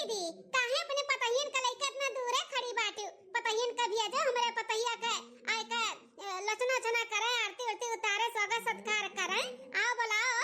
दीदी काहे अपने पतहियन का लइका इतना दूर है खड़ी बाटे पतहियन का भी आजा हमारे पतहिया का आय का लचना चना करे आरती उरती उतारे स्वागत सत्कार करे आओ बुलाओ।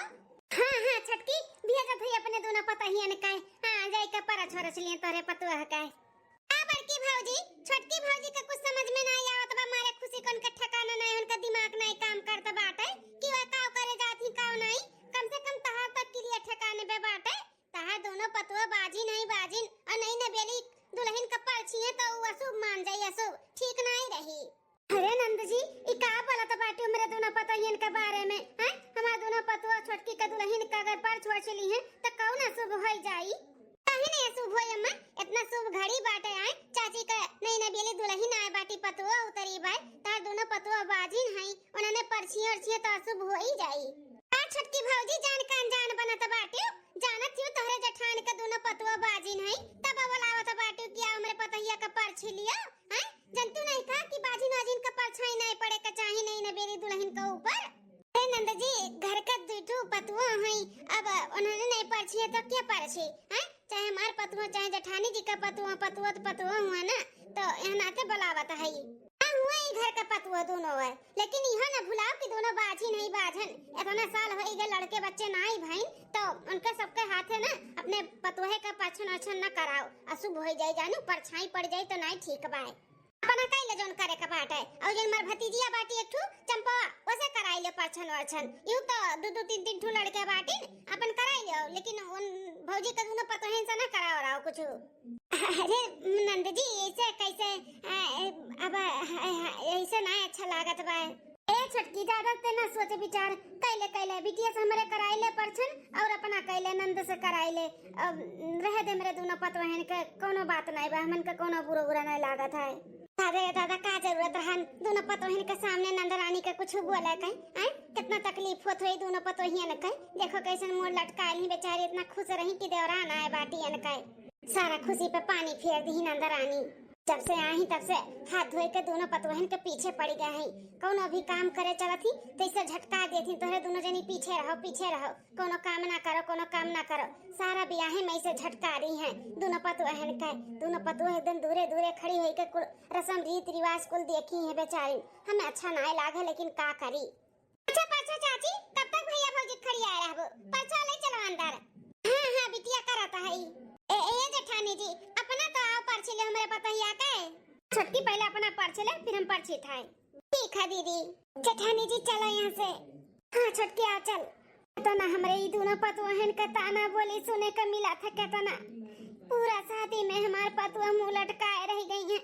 हां छटकी भेजा थई अपने दोनों पतहियन का हां जाई का पर छोरस लिए तोरे पतुआ का आ बड़की भौजी छोटकी भौजी का कुछ समझ में नहीं आवत बा मारे खुशी कोन का ठिकाना नहीं उनका दिमाग नहीं काम करता बाटे कि वा काव करे जाती काव नहीं कम से कम तहार तक के लिए ठिकाने पे बाटे तहार दोनों पतुआ बाजी नहीं बाजिन और नहीं न बेली दुल्हन का परछिए तो अशुभ मान जाई अशुभ ठीक नहीं रही। अरे नंद जी ई का बोला तो बाटे मेरे दोनों पतोहियन के बारे में हैं हमार दोनों पतुआ छोटकी का दुल्हन का अगर पर छोड़ चली है तो कौन अशुभ हो जाई काहे नहीं अशुभ होय अम्मा इतना शुभ घड़ी बाटे आए चाची का नहीं न बेली दुल्हन आए बाटी पतुआ उतरी बाय तार दोनों पतुआ बाजिन हई उन्होंने परछिए और तो अशुभ हो ही जाई। आ छोटकी भौजी जान का अनजान बनत बाटे जानत थियो तोहरे जठान का दोनों पतुआ बाजिन हई तब बोलावत बाटे कि हमरे पतहिया का परछी लिया हैं जंतु नहीं था कि बाजिन आजिन का परछाई नहीं पड़े का चाहे नहीं न बेरी दुल्हन का ऊपर। ए नंद जी घर का दुठो पतुआ हई अब उन्होंने नहीं परछी है तो क्या परछी हैं चाहे हमार पतुआ चाहे जठानी जी का पतुआ पतुआ तो पतुआ हुआ ना तो यहां नाते बुलावत हई हुआ ही घर का पतुआ दोनों है लेकिन यह ना भुलाओ कि दोनों बाजी नहीं बाजन इतना साल हो गए लड़के बच्चे ना ही भाई तो उनके सबके हाथ है ना अपने पतुहे का पाछन अछन न कराओ अशुभ हो जाए जानू परछाई पड़ जाए तो नहीं ठीक बाय अपना कइले जोन करे का बात है और जोन मार भतीजिया बाटी एक ठू चंपा ओसे कराई ले परछन अछन यू तो दो तीन तीन ठू लड़के बाटी अपन कराई ले लेकिन उन भौजी का दोनों पतोहन से ना कराओ रहा कुछ। अरे नंद जी ऐसे कैसे अब ऐसे ना अच्छा लागत बा ए छोटकी ज्यादा ते ना सोचे विचार कैले बिटिया से हमरे कराई ले परछन और अपना कैले नंद से कराई ले अब रह दे मेरे दोनों पतोहन के कोनो बात नहीं बा हमन के कोनो बुरा नहीं लागत है। अरे दादा का जरूरत रहन दोनों पतोहन के सामने नंद रानी के कुछ बोले कहीं हैं कितना तकलीफ होत होई दोनों पतोहियन के देखो कैसन मुंह लटकाई बेचारी इतना खुश रही कि देवरान आए बाटियन के सारा खुशी पे पानी फेर दी नंद रानी जब से आई तब से हाथ धोए के दोनों पतोहन के पीछे पड़ गए हैं कौनो भी काम करे चलती तैसे झटका देती तोहरे दोनों जनी पीछे रहो कोनो काम ना करो सारा ब्याहे में से झटका रही हैं दोनों पतोहन के दोनों पतोह एकदम दूरे खड़ी होई के कुल रस्म रीत रिवाज कुल देखी है बेचारी हमें अच्छा ना लागे लेकिन का करी। अच्छा परछा चाची कब तक भैया भौजी खड़ी आए रहबो परछा ले चलो अंदर। हां बिटिया करता है ए जेठानी जी अपना तो आओ परछी ले हमारे पतहिया के छोटकी पहले अपना परछी ले फिर हम परछी थाए। ठीक है दीदी जेठानी जी चलो यहाँ से। हाँ छोटकी आ चल तो ना हमरे ई दोनों पतोहन का ताना बोली सुने का मिला था कहता ना पूरा शादी में हमारे पतुआ मुंह लटकाए रह गई हैं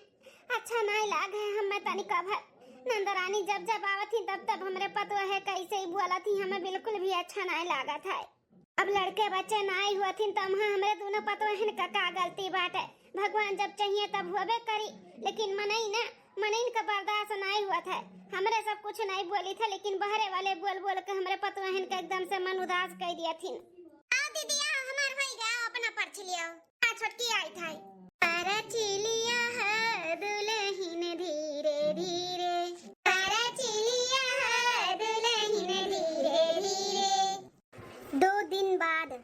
अच्छा नहीं लागे हमें तनिका भर नंदरानी जब आवत थी तब हमरे पतुआ है कैसे ही बोला थी हमें बिल्कुल भी अच्छा नहीं लागा था। अब लड़के बच्चे ना आई हुआ थी तो हमरे दोनों पतोहन का गलती बात है भगवान जब चाहिए तब होबे करी लेकिन मनइन का बर्दाश्त नहीं हुआ था हमरे सब कुछ नहीं बोली था लेकिन बहरे वाले बोल के हमरे पतोहन का एकदम से मन उदास कर दिया थी। आओ दीदी आओ हमार होई गया अपना परछी लियो आ छोटकी आई था परछी लिया है दुल्हन धीरे धीरे परछी लिया है दुल्हन धीरे धीरे। 2 दिन बाद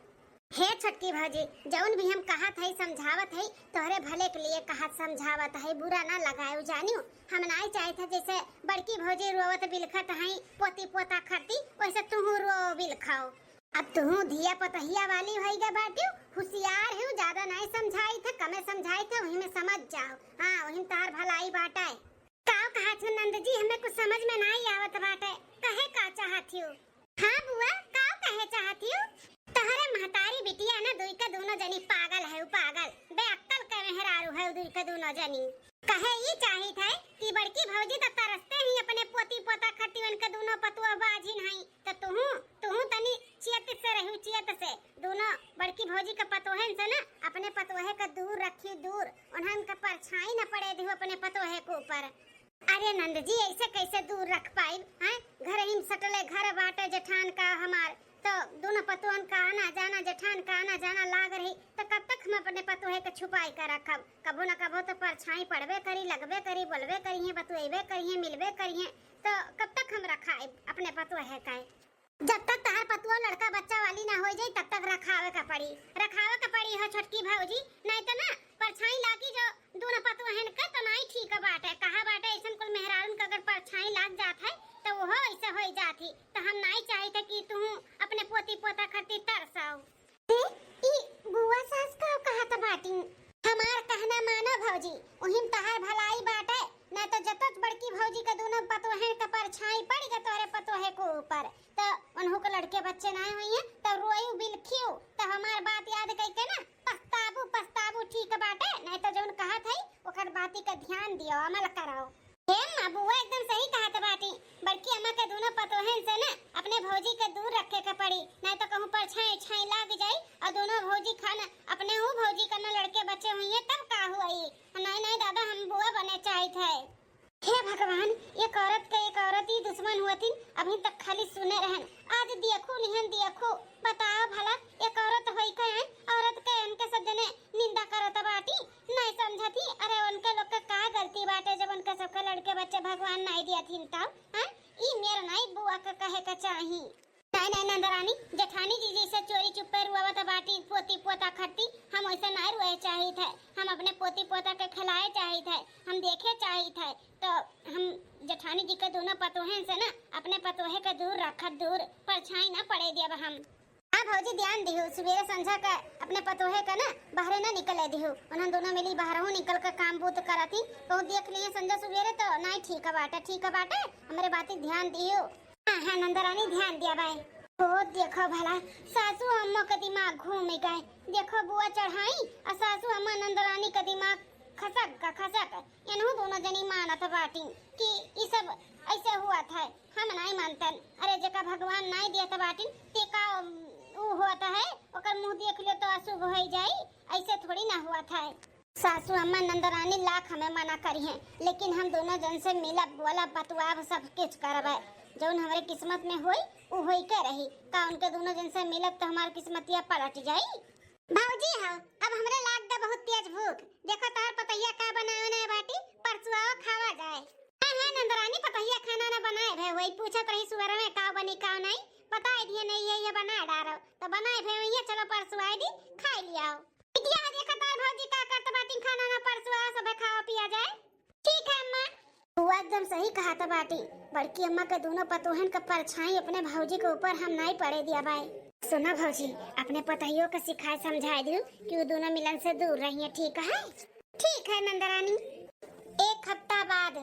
हे छोटकी भौजी जौन भी हम कहत है समझावत है तोहरे भले के लिए कहत समझावत है बुरा ना लगाए जानियो हम नहीं चाहत है जैसे बड़की भौजी रोवत बिलखत है पोती पोता खरती वैसे तू रो बिलखाओ अब तू धिया पतहिया वाली होई गे बाटियो होशियार है ज्यादा नहीं समझाई थे कमे समझाई थे वही में समझ जाओ। हां वही तार भलाई बाटे काव कहा छ नंद जी हमें कुछ समझ में नहीं आवत बाटे कहे का चाहती हो। हां बुआ काव कहे चाहती हो तहरे महतारी बिटिया ना दुई का दोनों जनी पागल है पागल बेअक्ल के मेहरारू है दुई का दोनों जनी कहे ये चाहित है कि बड़की भौजी तो तरसते ही अपने पोती पोता खट्टीवन का दोनों पतुआ बाजिन हई तो तू तनी चियत से रहू चियत से दोनों बड़की भौजी का पतोहन से ना अपने पतोहे का दूर रखी दूर उन्हन का परछाई न पड़े दी अपने पतोहे के ऊपर। अरे नंद जी ऐसे कैसे दूर रख पाई हैं घर ही सटले घर बाटे जेठान का हमार तो दोनों पतोहन का आना जाना जेठान का आना जाना लाग रही तो कब तक हम अपने पतोहे के छुपाई कर रखब कबो न कबो तो परछाई पड़बे करी लगबे करी बोलबे करिए बतुएबे करिए मिलबे करिए तो कब तक हम रखाए अपने पतोहे का। जब तक तार पतुआ लड़का बच्चा वाली ना हो जाए तब तक रखावे का पड़ी हो छोटकी भौजी, नहीं तो ना परछाई लागी जो दोनों पतुआ हन का तो नहीं ठीक बाटे। कहा बाटे ऐसन कुल मेहरारून का अगर परछाई लाग जात है तो वो ऐसे हो जाती। तो हम नहीं चाहते कि तू अपने पोती पोता खातिर तरसाओ। ई बुआ सास का कहत बाटी, हमार कहना मानो भौजी, ओहिम तहार भलाई बाटे। ना तो जतत बड़की भौजी का दोनों पतोहे का परछाई पड़ गया तोरे पतोहे को ऊपर तो उन्हों को लड़के बच्चे ना हुई हैं तो रोयू बिलखियो। तो हमार बात याद कई के ना पछताबू ठीक बाटे। नहीं तो जोन कहा था ओकर बाती का ध्यान दियो, अमल कराओ। हे मां बुआ एकदम सही कहत बाटी। बड़की अम्मा के दोनों पतोहन से ना अपने भौजी के दूर रखे के पड़ी। नहीं तो कहूं परछाई छाई लाग जाई और दोनों भौजी खाना अपने हूं भौजी करना लड़के बच्चे हुई हैं तब का हुई। नहीं दादा हम बुआ बने चाहते है। हे भगवान, एक औरत का एक औरत ही दुश्मन हुआती, अभी तक खाली सुने रहन। आज देखो निहन देखो, बताओ भला एक औरत होई का औरत के उनके सजने निंदा करत बाटी, नहीं समझती। अरे उनके लोग का का गलती बाटे जब उनके सबके लड़के बच्चे भगवान नहीं दियाथिन तब हां ई मेरा नहीं बुआ का कहे का चाही। नहीं नंदरानी जेठानी जी जैसे चोरी चुप्पे रुआवत बाटी पोती पोता खट्टी, हम वैसे नहीं रुए चाहिए थे। हम अपने पोती पोता के खिलाए चाहिए थे, हम देखे चाहिए थे। तो हम जेठानी जी के दोनों पतोहे से ना अपने पतोहे के दूर रखत, दूर परछाई ना पड़े दिया हम। हां भौजी ध्यान दिहो, सवेरे संझा का अपने पतोहे का ना बाहर ना निकले दिहो। उन्होंने दोनों मिली बाहर निकल कर काम बूत करती तो देख लिए संझा सवेरे तो नहीं ठीक बाटे हमारे बातें ध्यान दियो। हां नंदरानी ध्यान दिया भाई। ओ देखो भला सासू अम्मा का दिमाग घूम गए। देखो बुआ चढ़ाई और सासू अम्मा नंदरानी का दिमाग खसक इन्हों दोनों जनी मानत बाटी कि ये सब ऐसे हुआ था। हम नहीं मानते। अरे जका भगवान नहीं दिया बाटी ते का वो होता है ओकर मुंह देख ले तो अशुभ हो जाई, ऐसे थोड़ी ना हुआ था। सासू अम्मा नंदरानी लाख हमें मना करी है, लेकिन हम दोनों जन से मिला बोला बतवा सब कुछ करवाए जौन हमारे किस्मत में होई वो होई के रही। का उनके दोनों जन से मिलब तो हमार किस्मतिया पलट जाई। भौजी हो अब हमरे लाग दा बहुत तेज भूख। देखो तार पतैया का बनावे ना बाटी परसुआ खावा जाए। हां नंदरानी पतैया खाना ना बनाए भे वही पूछत रही सुअर में का बनी का नहीं बताए दिए नहीं ये बना डारो तो बनाए भे ये चलो परसुआ दी खा लियाओ। बिटिया देखो तार भौजी का करत बाटी खाना ना परसुआ सब खावा पिया जाए। ठीक है अम्मा। बुआ एकदम सही कहा था बाटी। बड़की अम्मा के दोनों पतोहन का परछाई अपने भौजी के ऊपर हम नहीं पड़े दिया भाई। सुना भौजी अपने पतइयों को सिखाए समझाए दियो कि वो दोनों मिलन से दूर रहिए। ठीक है नंदरानी। एक हफ्ता बाद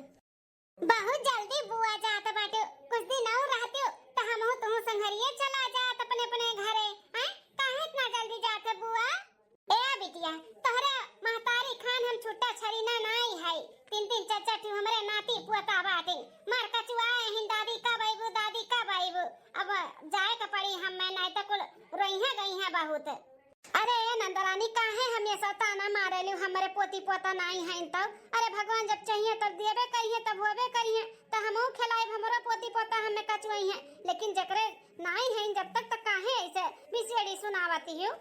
बहुत जल्दी बुआ जात बाटे, कुछ दिन और रहते तो हम तुम संघरिए चला जात अपने अपने घरे। हैं काहे इतना जल्दी जाते बुआ? ए बिटिया तोहरा महतारी खान हम छुट्टा छरीना नहीं है। तीन चाचा हमरे नाती पोता बाटे मार कचुआए हिन दादी का बाईबू अब जाए का पड़ी हम मैं नहीं तो कुल रोइहा गई है बहुत। अरे नंदरानी काहे हमेशा ताना मारे लियो हमरे पोती पोता नहीं है तब। अरे भगवान जब चाहिए तब देबे करिए तब होबे करिए तो हमहु खिलाए हमरो पोती पोता हमें कचुआई है, लेकिन जकरे नहीं है जब तक काहे ऐसे बिसेड़ी सुनावती हो।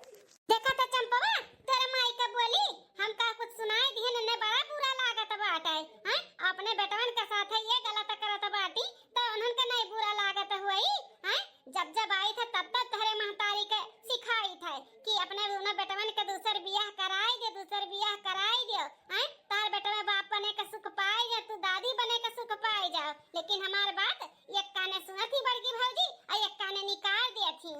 देखा तो चंपवा तेरे माई का बोली हम का कुछ सुनाई दिए ने बड़ा बुरा लागत बाटे। हैं अपने बेटवन के साथ ये गलत करत बाटी तो उन्हन के नहीं बुरा लागत हुई। हैं जब आई था तब तक तोहरे महतारी के सिखाई था कि अपने दोनों बेटवन के दूसर बियाह कराई दे। हैं तार बेटवा बाप बने के सुख पाए जा तू दादी बने के सुख पाए जाओ, लेकिन हमार बात एक काने सुनती बड़की भौजी और एक काने निकाल दियथी।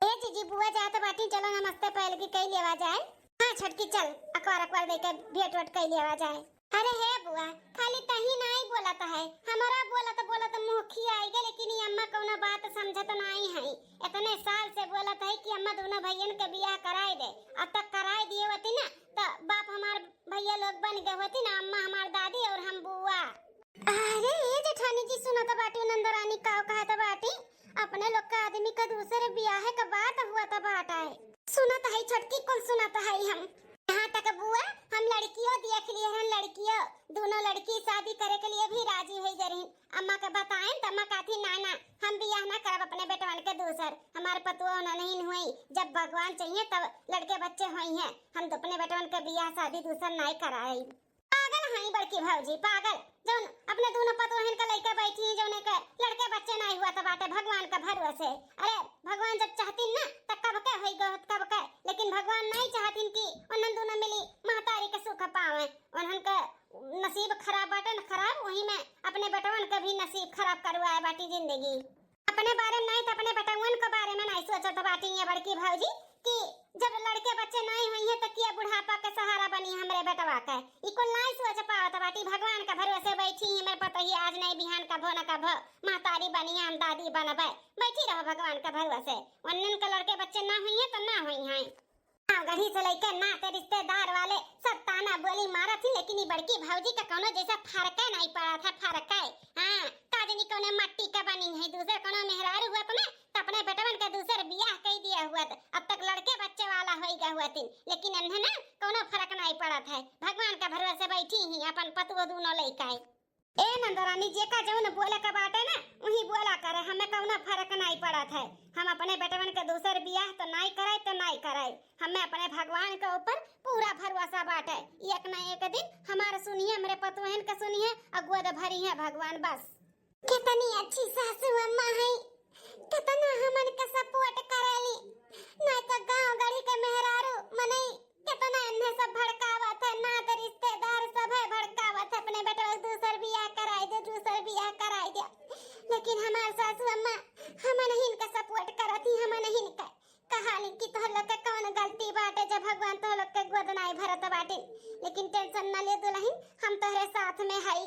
ए जीजी बुआ जात बाटी चलो नमस्ते पहले की कई लेवा जाए। हां छटकी चल अकवार दे के भेंट वट कई लेवा जाए। अरे हे बुआ खाली तही नहीं बोलत है हमारा बोलत मुंह खियाई गए, लेकिन ये अम्मा कौनो बात समझत नहीं है। इतने साल से बोलत है कि अम्मा दोनों भैयन के बियाह कराई दे, अब तक कराई दिए होती ना तो बाप हमार भैया लोग बन गए होती ना, अम्मा हमार दादी और हम बुआ। अरे ये जेठानी जी सुनत बाटी नंदरानी का कहत बाटी अपने लोग का आदमी का दूसरे ब्याह का बात हुआ था बाटा है। सुनत है छटकी कौन सुनत है हम यहाँ तक बुआ हम लड़कियों देख लिए हैं, लड़कियों दोनों लड़की शादी करे के लिए भी राजी हो गई। अम्मा के बताएं तो अम्मा कहती ना हम बियाह ना करब अपने बेटवन के दूसर, हमारे पतुआ नहीं हुई, जब भगवान चाहिए तब लड़के बच्चे हुई हैं, हम तो अपने बेटवन के बियाह शादी दूसर नहीं कराई। पागल हई बड़की भौजी पागल जौन अपने दोनों पतोहन का लइका बैठी जौन के लड़के बच्चे नहीं हुआ तो बाटे भगवान का भरोसे। अरे भगवान जब चाहतीन ना त कब के होई गत कब के, लेकिन भगवान नहीं चाहतीन कि उन्हन दोनों मिली महतारी के सुख पावे। उन्हन का नसीब खराब बाटे न खराब, वही में अपने बेटवन का भी नसीब खराब करवाए बाटी जिंदगी। अपने बारे में नहीं तो अपने बेटवन के बारे में नहीं सोचत बाटी ये बड़की भौजी कि जब लड़के बच्चे नहीं हुई है तो किया बुढ़ापा के सहारा बनी हमरे बेटवा के। इको नहीं सोच पावत बाटी भगवान का भरोसे बैठी हमरे पता ही आज नहीं बिहान का भो न का भो महतारी बनी हम दादी बनबे। बैठी रहो भगवान का भरोसे। वन्नन के लड़के बच्चे ना हुई है तो ना हुई हैं। गढ़ी से लेके नाते रिश्तेदार वाले सब ताना बोली मारा थी, लेकिन ये बड़की भौजी का कोनो जैसा फर्क नहीं पड़ा था। फर्क है हां काजनी कोने मट्टी का बनी है, दूसरे कोनो मेहरारू हुआ तो ना तो अपने बेटवन के दूसर बियाह कई दिया हुआ था। अब तक लड़के बच्चे वाला होई गया हुआ थी, लेकिन इन्हें ना कोनो फर्क नहीं पड़ा था। भगवान का भरोसे बैठी ही अपन पतुओ दोनों लइका ए नंदरानी जे का जौन बोले का बाटे ना वही बोला करे, हमें कोनो फर्क नहीं पड़ा था। हम अपने बेटवन के दूसर बियाह तो नहीं कराए तो नहीं कराए, हमें अपने भगवान के ऊपर पूरा भरोसा बाटे। एक न एक दिन हमारे सुनिए मेरे पतोहन का सुनिए और गोद भरी है भगवान। बस कितनी अच्छी सासू अम्मा है, कितना हमन का सपोर्ट करेली। नहीं तो गांव गढ़ी के मेहरारू मने कितना इन्हें सब भड़कावत है, ना तो रिश्तेदार सब है भड़कावत है अपने बेटा दूसर बियाह कराई दे दूसर बियाह कराई दे। लेकिन हमार सासू अम्मा हम नहीं इनका सपोर्ट करती, हम नहीं इनका कहानी कि तो लोग के कौन गलती बाटे जब भगवान तो लोग के गोद नहीं भरत बाटे। लेकिन टेंशन न ले दुल्हन, हम तोहरे साथ में हई।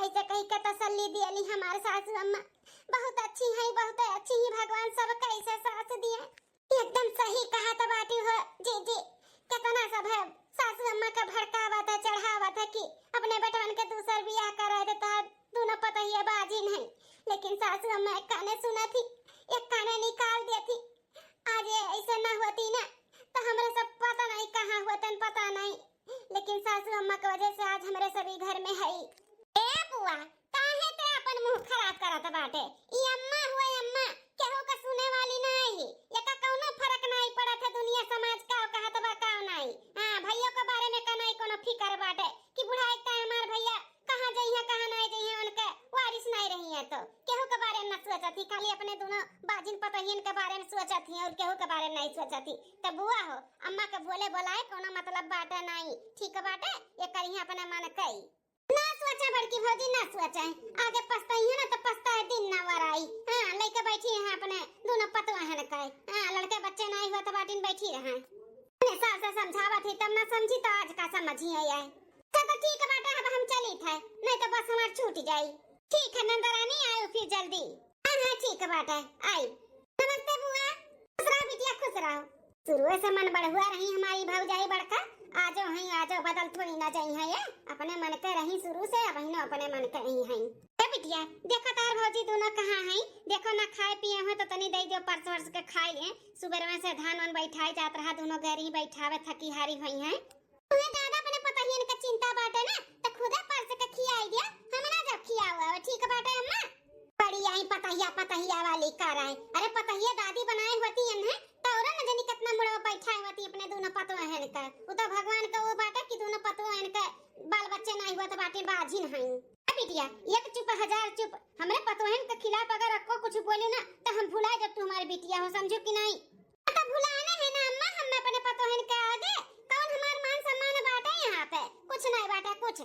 ऐसे कही के तसल्ली दियली हमार सासू अम्मा बहुत अच्छी है, बहुत अच्छी ही भगवान सब कैसे साथ दिए। एकदम सही कहा तो बाटी हो जी जी। कितना सब है सासू अम्मा का भड़कावत है चढ़ावत है कि अपने बेटवन के दूसर बियाह करा दे तो दोनों पता ही बाजी नहीं। लेकिन सासू अम्मा एक काने सुना थी एक काने निकाल दी थी। आज ऐसे ना होती ना तो हमारे सब पता नहीं कहाँ होतन पता नहीं, लेकिन सासू अम्मा की वजह से आज हमारे सभी घर में है। ए बुआ काहे ते अपन मुंह खराब करत बाटे? ई अम्मा हुए अम्मा केहू का सुने वाली नहीं, एका कोनो फर्क नहीं पड़त है दुनिया समाज का कहत बा का नहीं। हां भैया के बारे में का नहीं कोनो फिकर बाटे कि बुढ़ाई का हमार भैया कहां जइहे कहां नहीं जइहे, उनके वारिस नहीं रही है तो केहू के बारे में न सोचती, खाली अपने दोनों बाजिन पतहिन के बारे में सोचती और केहू के बारे में नहीं सोचती। त बुआ हो अम्मा के बोले बोलाए कोनो मतलब बाटे नहीं, ठीक बाटे ये करिए अपने मन कई ना सोचा बड़की भौजी ना सोचा आगे पछताई है ना तो पछताए दिन ना वराई। हां लइका बैठी है अपने दोनों पतवा है न कई। हां लड़के बच्चे नहीं हुआ तो बाटिन बैठी रहे ने सास से समझावत थी तब ना समझी तो आज का समझी है यार। तो ठीक बाटे अब हम चली थे नहीं तो बस हमार छूट जाई। ठीक है नंदरानी आयो फिर जल्दी। हां ठीक बाटे आई। नमस्ते बुआ, खुश रहो बिटिया खुश रहो। शुरू से मन बढ़ुआ रही हमारी भौजाई बड़का, आजो हई आजो बदल थोड़ी ना जाई है ये अपने मन के रही शुरू से अब ही अपने मन के रही है। ए बिटिया देखो तार भौजी दोनों कहां हैं, देखो ना खाए पिए हो तो तनी दे दो परस वर्ष के खाई ले। सुबह में से धान वन बैठाई जात रहा दोनों गैरी बैठावे थकी हारी भई हैं। तुम्हें ज्यादा अपने पता ही इनका चिंता बाटे ना तो खुदे परस के खियाई दिया, हमरा जब खियावा ठीक बाटे अम्मा। बड़ी आई पतहिया वाली कराए। अरे पतहिया दादी बनाए होती है तौरा न जानी कितना मुड़वा बैठाई होती अपने दोनों पतवा है का। वो तो भगवान का वो बाटे कि दोनों पतवा है का बाल बच्चे नहीं हुआ तो बाटे बाजिन हैं। बिटिया एक चुप हजार चुप, हमरे पतोहन के खिलाफ अगर आपको कुछ बोले ना तो हम भुला जब तू हमारी बिटिया हो, समझो कि नहीं? तो भुलाना है ना अम्मा, हम अपने पतोहन के आगे कौन हमार मान सम्मान बाटे यहाँ पे? कुछ नहीं बाटे कुछ,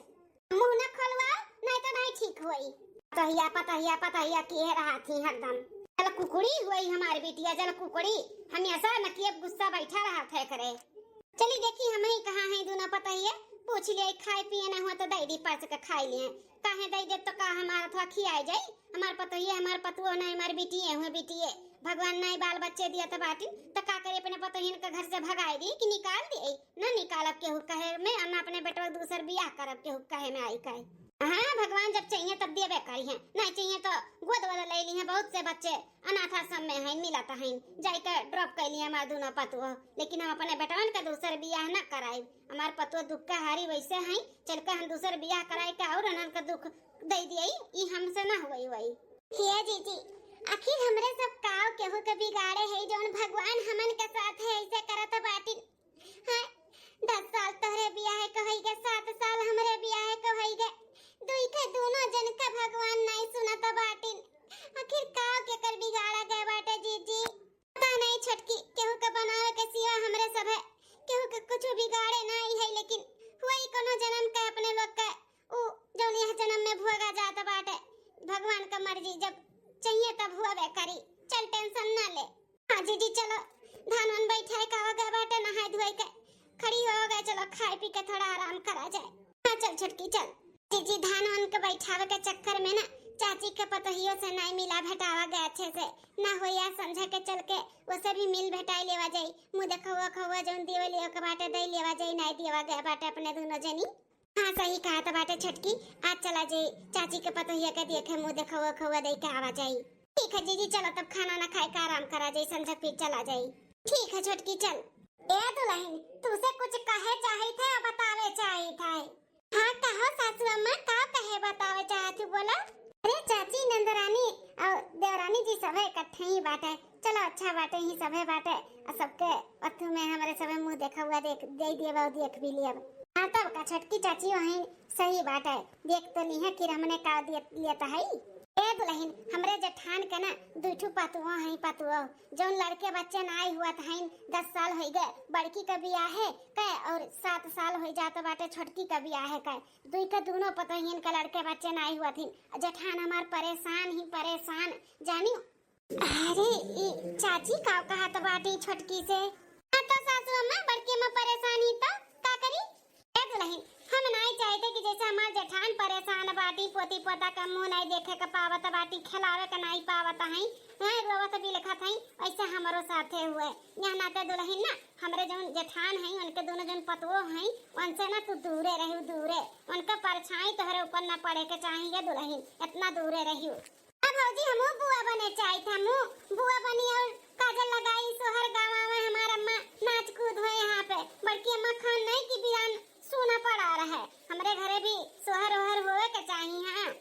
मुंह न खोलवाओ नहीं तो नहीं ठीक होई। पतहिया की रहा थी हरदम जल कुकड़ी हुई हमारी बिटिया, जल कुकड़ी हमेशा नकियब गुस्सा बैठा रहा थे करे। चली देखी हम ही कहाँ हैं दोनों पतहिया, पूछ लिए खाए पिए ना हो तो दे दी परस के खाई लिए, काहे दे दे तो का हमारा थोड़ा खियाई जाई। हमार पतहिया हमार पतुओ नहीं हमार बिटिए हुए बिटिए, भगवान नहीं बाल बच्चे दिया तो बाटी तो का करे अपने पतहिन के घर से भगाई दी कि निकाल दी ना निकालब केहू कहे में हम अपने बेटवा दूसर बियाह करब केहू कहे में आई कहे। हाँ भगवान जब चाहिए तब देवे करी है, नहीं चाहिए तो गोद वाला ले ली है। बहुत से बच्चे अनाथ आश्रम में हैं मिलता है जाकर ड्रॉप कर लिए हमारे दोनों पतुओ, लेकिन हम अपने बेटवन का दूसर बियाह न कराई। हमारे पतुओ दुख का हारी वैसे हैं चल कर हम दूसर बियाह कराई का और अनन का दुख दे दिए ई हमसे ना हुई वही। हे जीजी आखिर हमरे सब काव केहू के बिगाड़े है जोन भगवान हमन के साथ है ऐसे करत बाटी। हां 10 साल तोहरे बियाह कहई के 7 साल हमरे बियाह कहई दोनों जन्म के अपने लोग के उ जौन यह जन्म में भोगा जात बाटे, भगवान का मर्जी जब चाहिए तब हुआ करी। चल टेंशन ना ले। हाँ जीजी चलो धान वन बैठाए का हो गए बाटे, नहाए धोए के खड़ी हो गए, चलो खाए पी के थोड़ा आराम करा जाए। हाँ चल छुटकी चल। जीजी धान वन के बैठावे के चक्कर में ना चाची के पतोहियों से नहीं मिला भेटावा गए अच्छे से ना होया, समझा के चल के उसे भी मिल भेटाई लेवा जाई। मुंह देखवा खवा जौन देवे लियो के बाटे दई लेवा जाई, नहीं देवा गए बाटे अपने दोनों जनी। हाँ सही कहा था बाटे छटकी, आज चला जाई चाची के पतोहिया के देखे मुंह देखवा खवा दई के आवा जाई। ठीक है जीजी चलो तब खाना ना खाए का आराम करा जाई, समझा फिर चला जाई। ठीक है छटकी चल। ए दुल्हन तुसे कुछ कहे चाही थे और बतावे चाही थे। हाँ कहो सासू अम्मा, का कहे बतावे चाहती बोला। अरे चाची नंदरानी और देवरानी जी सब इकट्ठे ही बाटे, चलो अच्छा बाटे ही सब बाटे और सबके अथु में हमारे सब मुंह देखा हुआ देख दे देवा देख भी लिया। हाँ तब का छटकी चाची वहीं सही बात है, देख तो ली है कि हमने का लिया है। ए दुल्हन हमरे जेठान के ना दूठू पतुआ है, पतुआ जौन लड़के बच्चे ना आई हुआ था 10 साल हो गए, बड़की का बियाह है के और 7 साल हो जाते बाटे छोटकी का बियाह है के, दुई का दोनों पतोहियन का लड़के बच्चे ना आई हुआ थी। जेठान हमार परेशान ही परेशान जानी। अरे चाची का कहा तो बाटी छोटकी से। हाँ तो सासू अम्मा बड़की में परेशान ही तो का करी। ए दुल्हन हम नहीं चाहते कि जैसे हमार जेठान परेशान बाटी पोती पोता का मुंह नहीं देखे का पावत बाटी, खिलावे का नहीं पावत है, रोवत भी लिखा था, ऐसे हमारो साथे हुए। यहाँ नाते दुल्हन ना हमरे जो जेठान हैं उनके दोनों जन पतवो हैं, उनसे ना तू दूरे रही, दूरे उनका परछाई तोहरे ऊपर ना पड़े के चाहिए दुल्हन, इतना दूरे रही। अब भौजी हमू बुआ बने चाहे थे, हमू बुआ बनी और काजल लगाई, सोहर गावा में हमारा अम्मा नाच कूद हुए यहाँ पे। बड़की अम्मा खान नहीं की बियान सुना पड़ा रहा है, हमरे घरे भी सोहर ओहर होए के चाहिए। हाँ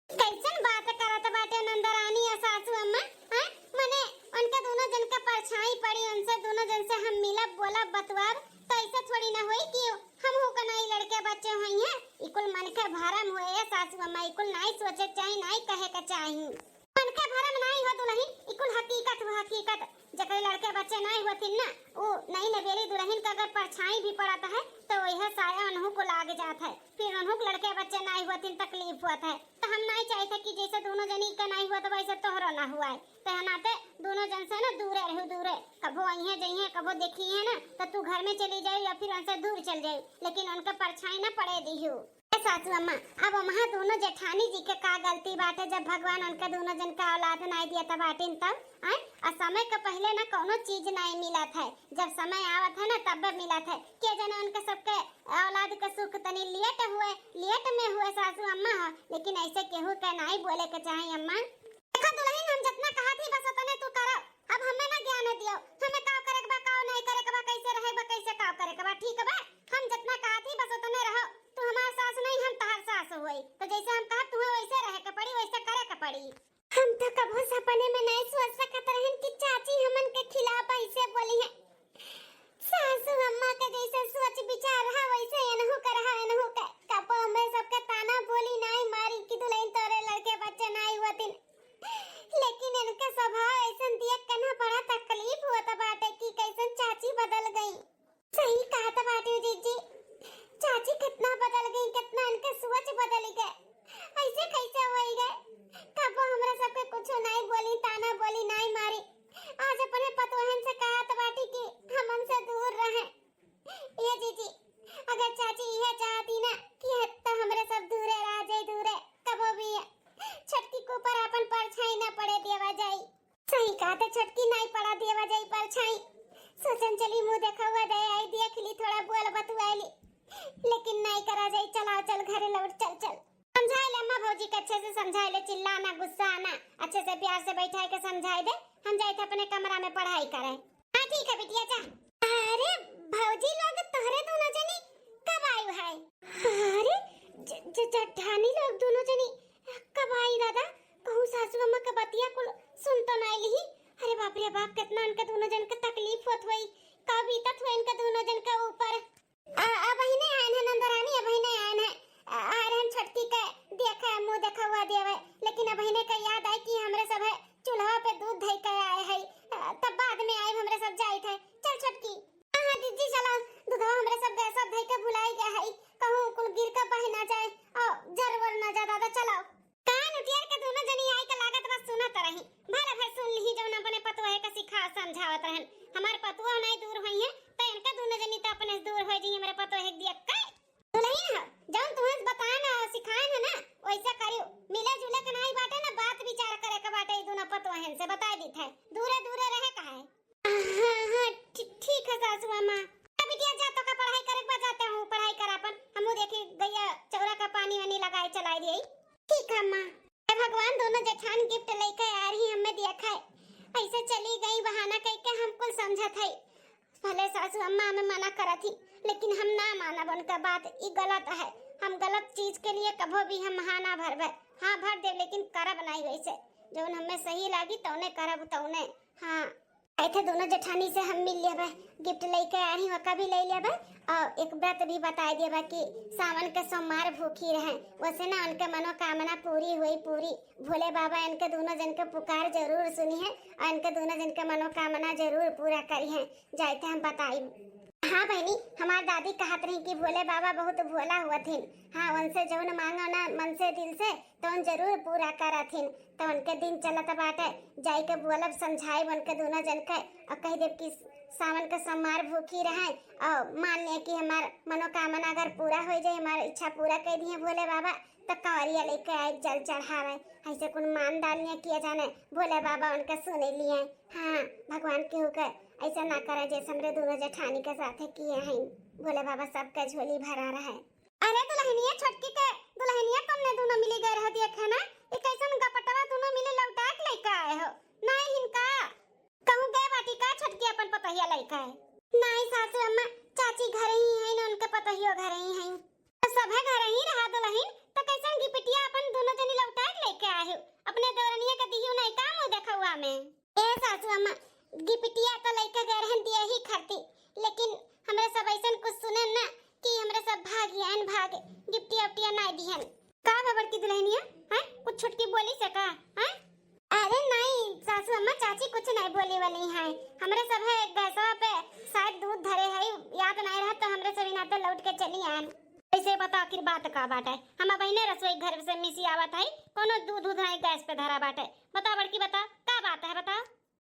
कैसन बात करत बाटे नंदरानी और सासू अम्मा। हाँ मने उनके दोनों जन का परछाई पड़ी, उनसे दोनों जन से हम मिलब बोलब बतवाब तो ऐसे थोड़ी ना होई कि हम हो का नहीं लड़के बच्चे हुई हैं। इकुल मन के भरम हुए सासू अम्मा, इकुल नहीं सोचे चाहिए, नहीं कहे के चाहिए। मन के भरम नहीं हो दुल्हन, इकुल हकीकत हो हकीकत। जकरे लड़के बच्चे नहीं होती ना वो नहीं नवेली दुल्हन का अगर परछाई भी पड़ता है तो वह साया उन्हों को लाग जाता है, फिर उन्हों लड़के बच्चे नहीं होती तकलीफ होता है। तो हम नहीं चाहते कि जैसे दोनों जनी का नहीं हुआ तो वैसे तोहरो ना हुआ है, तो नाते दोनों जन से ना दूरे रहो, दूरे कबो अइहे जइहे कबो देखी है ना तो तू घर में चली जाए या फिर उनसे दूर चल जाए, लेकिन उनका परछाई ना पड़े दियो। सासू अम्मा अब वहाँ दोनों जेठानी जी के का गलती बाटे, जब भगवान उनका दोनों जन का औलाद नहीं दिया था बाटिन तब और समय के पहले ना कोनो चीज नहीं मिला था, जब समय आवा था ना तब मिला था। के जने उनके सबके औलाद का सुख तनी लेट में हुए सासू अम्मा, लेकिन ऐसे केहू के नहीं बोले के चाहिए अम्मा। देखो दुल्हन हम जितना कहा थी बस उतने तू करो, अब हमें ना ज्ञान दियो, हमें का करे के बा का नहीं करे के बा, कैसे रहे बा कैसे का करे के बा, ठीक बा। हम जितना कहा थी बस उतने रहो, तू हमार सास नहीं हम तहार सास होई, तो जैसे हम कहा तुम्हें वैसे रहे के पड़ी वैसे करे के पड़ी। हम तो कबो सपने में नहीं सोच सकत रहन कि चाची हमन के खिलाफ ऐसे बोली है। सासू अम्मा के जैसे सोच विचार रहा वैसे एनहु कर रहा एनहु के कबो हमें सबके ताना बोली नहीं मारी कि दुल्हन तोरे लड़के बच्चे नहीं होतिन, लेकिन इनका स्वभाव ऐसा देख के ना बड़ा तकलीफ होता बाटे कि कैसन चाची बदल गई। सही कहा था बाटी जीजी, चाची कितना बदल गई, कितना इनके सोच बदल गए, ऐसे कैसे होई गए। कबो हमरा सबके कुछ नहीं बोली, ताना बोली नहीं मारी, आज अपने पतोहन से कहा था बाटी कि हम हमसे दूर रहे। ये जीजी अगर चाची यह चाहती ना कि हत्ता हमरे सब दूरे रह जाए, दूरे कबो भी छटकी के ऊपर अपन परछाई ना पड़े देवा जाई। सही कहा था छटकी नहीं पड़ा देवा जाई परछाई, सोचन चली मुंह देखा हुआ दे आई देख ली थोड़ा बोल बतुआली, लेकिन नहीं करा जाई। चलाओ चल घरे लौट चल चल, समझाए ले अम्मा भौजी के अच्छे से समझाए ले, चिल्लाना गुस्सा आना अच्छे से प्यार से बैठाए के समझाए दे, हम जाए थे अपने कमरा में पढ़ाई करे। हाँ ठीक है बिटिया जा। अरे भौजी लोग तोहरे दोनों जनी कब आयु है? अरे जेठानी लोग दोनों जनी कब आई दादा? कहूँ सासू अम्मा के बतिया को सुन तो नहीं ली। अरे बाप रे बाप कितना इनके दोनों जन के तकलीफ होत हुई, कब बीतत हुई इनके दोनों जन के ऊपर। अब ही नहीं आए हैं नंदरानी, अब ही नहीं आए हैं, आ रहे हैं छटकी के देखा मुंह देखा हुआ देवे, लेकिन अब ही का याद आए कि हमरे सब है चूल्हा पे दूध धई के आए है, तब बाद में आए हमरे सब जाए थे। चल छटकी हाँ दीदी चलो दूधवा हमरे सब गैसा दी मेरे पतो है दिया का दुल्हन हो जौन तुम्हें बताए ना सिखाए ना वैसा करियो मिले जुले के नहीं बाटे ना बात विचार करे के बाटे दोनों पतो है से बता दी थे दूरे दूरे रहे का है। हां ठीक है सासू अम्मा बिटिया जा तो का पढ़ाई करे के जाते हूं पढ़ाई कर अपन हमहु देखी गैया चौरा का पानी वानी लगाए चलाई दी ठीक है अम्मा। भगवान दोनों जेठान गिफ्ट लेके आ रही हमें देखा है ऐसे चली गई बहाना कह के हमको समझत है भले सासू अम्मा हमें मना करा थी लेकिन हम ना माना उनका बात ये गलत है हम गलत चीज के लिए कभो भी हम हाँ ना भरबे हाँ भर दे लेकिन करब नहीं वैसे जौन हमें सही लागी तौने करब तौने। हाँ ऐसे दोनों जेठानी से हम मिल लेबे गिफ्ट लेके आ रही वका भी ले लेबे और एक व्रत भी बता देबे कि सावन के सोमवार भूखी रहे वैसे ना उनके मनोकामना पूरी हुई पूरी भोले बाबा इनके दोनों जन के पुकार जरूर सुनी है और इनके दोनों जन के मनोकामना जरूर पूरा करी है जाते हम बताई। हाँ बहनी हमार दादी कहत रही कि भोले बाबा बहुत भोला हुआ थिन हाँ उनसे जौन मांगो ना मन से दिल से तो उन जरूर पूरा करथिन तो उनके दिन चलत बाटे जाई के बोलब समझाई उनके दोनों जन के और कह देव कि सावन के सोमवार भूखी रहे और मान ले कि हमार मनोकामना अगर पूरा हो जाए हमारी इच्छा पूरा कर दिए भोले बाबा तो कंवरिया लेके आए जल चढ़ावे ऐसे कुछ मान डालने किया जाने भोले बाबा उनका सुने लिए। हाँ भगवान के होकर ऐसा ना करे जैसे हमरे दोनों जेठानी के साथ किए हैं भोले बाबा सबका झोली भरा रहा है। अरे दुल्हनिया छोटकी के दुल्हनिया तुमने दोनों मिली गए रहती है खाना ये कैसन गपटवा दोनों मिले लौटा के लेके आए हो नहीं हिनका कहूं गए बाटी का छोटकी अपन पतहिया लेके आए नहीं सासू अम्मा चाची घर ही है ना उनके पतहियो घर ही है तो सब है घर ही रहा दुल्हन तो कैसन गिपटिया अपन दोनों जनी लौटा के लेके आए हो अपने देवरनिया के दियो नहीं काम हो देखा हुआ में ए सासू अम्मा गिपटिया तो लेके गए रहन दिया ही खाती लेकिन हमरे सब ऐसन कुछ सुने ना कि हमरे सब भागियान भागे गिफ्टिया उटिया नहीं दिहन का खबर की दुल्हनिया हैं कुछ छुटकी बोली से का हैं अरे नहीं सासू अम्मा चाची कुछ नहीं बोली वाली है हमरे सब है गैसवा पे शायद दूध धरे है याद नहीं रहा तो हमरे सब नाते लौट के चली आन ऐसे बता आखिर बात का बाटे हम बहने रसोई घर से मिसी आवत है कोनो दूध दूध नहीं गैस पे धरा बाटे बता बड़की बता का बात है बता।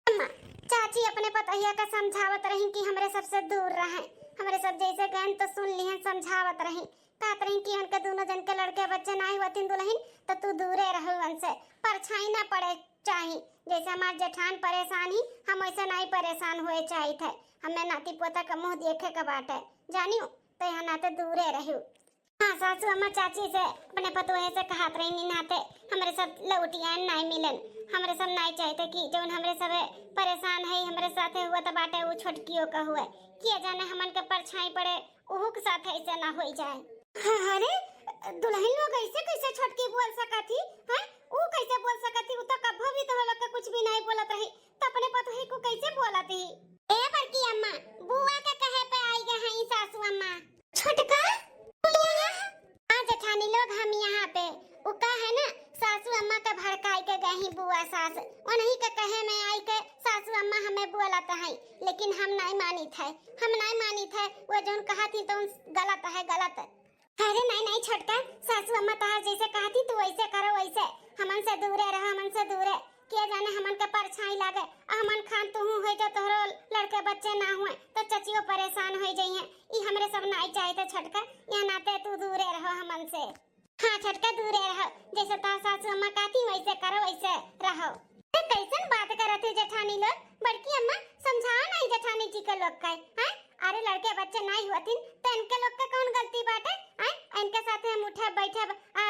अम्मा चाची अपने पतहिया का समझावत रही कि हमरे सबसे दूर रहे हमरे सब जैसे गन तो सुन लिहन समझावत रही कहत रही कि उनके दोनों जन के लड़के बच्चे नहीं होतिन दुल्हन तो तू दूरे रहो उनसे परछाई ना पड़े चाहिए जैसे हमार जेठान परेशान ही हम ऐसे नहीं परेशान हुए चाहिए थे हमें नाती पोता का मुंह देखे का बाटे जानियो तो यहाँ नाते दूरे रहो। हाँ सासू अम्मा चाची से अपने पतोहे से कहत रही नाते हमरे सब लौटियान नहीं मिलन हमरे सब नहीं चाहते कि जौन हमरे सब परेशान है हमरे साथे हुआ तो बाटे वो छोटकियों का हुआ किया जाने हमन के परछाई पड़े ओहू के साथ ऐसे ना हो जाए। हाँ अरे दुल्हन लोग ऐसे कैसे छोटकी बोल सकती हैं वो कैसे बोल सकती वो तो कभी भी तो लोग कुछ भी नहीं बोलत रही तो अपने पतोहे को कैसे बोलती ए बड़की अम्मा बुआ के कहे पे आई गए हैं सासू अम्मा छोटका हां जेठानी लोग हम यहाँ पे वो का है ना सासू अम्मा का भड़काई के गई ही बुआ सास उन्हीं के कहे में आई के सासू अम्मा हमें बोलत है लेकिन हम नहीं मानी थे वो जोन कहा थी तो गलत है गलत है। अरे नहीं छोटका सासू अम्मा तहार जैसे कहा थी तू वैसे करो वैसे हमन से दूरे रहो हमन से दूरे किया जाने हमन के परछाई लागे हमन खान तू हो जो तोहरो लड़के बच्चे ना हुए तो चचियो परेशान हो जाई है ई हमरे सब नहीं चाहिए छोटका यहाँ नाते तू दूरे रहो हमन से। हाँ छोटका दूरे रहो जैसे तार सासू अम्मा कहती वैसे करो वैसे रहो। कैसन बात करत है जेठानी लोग बड़की अम्मा समझाओ नहीं जेठानी जी के लोग का हैं अरे लड़के बच्चे नहीं होतिन तो इनके लोग का कौन गलती बाटे हैं इनके साथ हम उठे बैठे